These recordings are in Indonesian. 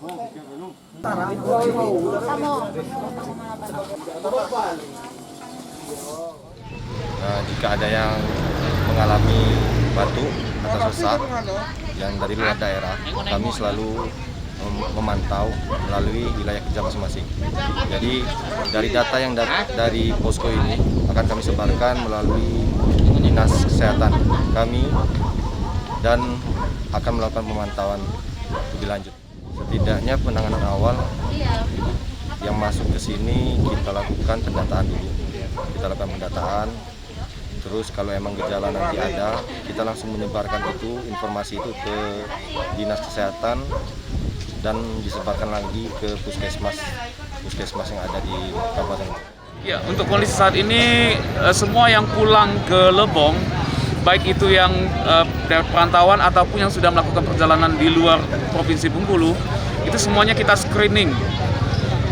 Nah, jika ada yang mengalami batuk atau sesak yang dari luar daerah, kami selalu memantau melalui wilayah kerja masing-masing. Jadi dari data yang dari posko ini akan kami sebarkan melalui dinas kesehatan kami dan akan melakukan pemantauan lebih lanjut. Setidaknya penanganan awal yang masuk ke sini kita lakukan pendataan dulu. Kita lakukan pendataan. Terus kalau emang gejala nanti ada, kita langsung menyebarkan informasi itu ke dinas kesehatan dan disebarkan lagi ke puskesmas yang ada di kabupaten. Ya, untuk kondisi saat ini semua yang pulang ke Lebong, baik itu yang dari perantauan ataupun yang sudah melakukan perjalanan di luar Provinsi Bengkulu, itu semuanya kita screening.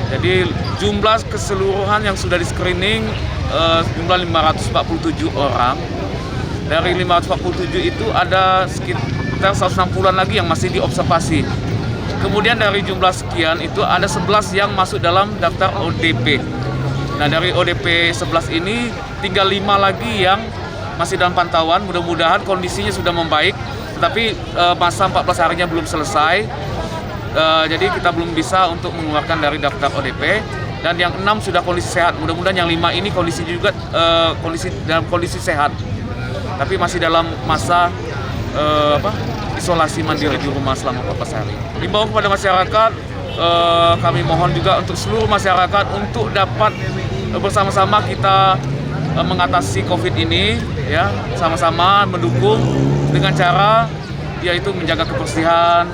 Jadi jumlah keseluruhan yang sudah di screening jumlah 547 orang. Dari 547 itu ada sekitar 160-an lagi yang masih diobservasi. Kemudian dari jumlah sekian itu ada 11 yang masuk dalam daftar ODP. Nah, dari ODP 11 ini tinggal 5 lagi yang masih dalam pantauan. Mudah-mudahan kondisinya sudah membaik, tetapi masa 14 harinya belum selesai. Jadi kita belum bisa untuk mengeluarkan dari daftar ODP. Dan yang 6 sudah kondisi sehat. Mudah-mudahan yang 5 ini kondisi juga dalam kondisi sehat, tapi masih dalam masa isolasi mandiri di rumah selama 14 hari. Himbau kepada masyarakat, kami mohon juga untuk seluruh masyarakat untuk dapat bersama-sama kita mengatasi COVID ini, ya, sama-sama mendukung dengan cara yaitu menjaga kebersihan,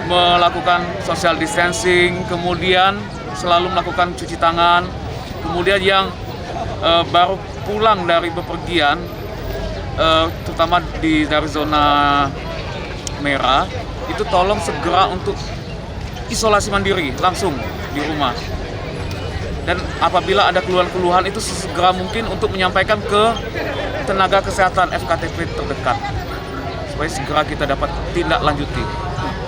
melakukan social distancing, kemudian selalu melakukan cuci tangan, kemudian yang baru pulang dari bepergian, terutama dari zona merah, itu tolong segera untuk isolasi mandiri langsung di rumah. Dan apabila ada keluhan-keluhan itu segera mungkin untuk menyampaikan ke tenaga kesehatan FKTP terdekat supaya segera kita dapat tindak lanjuti.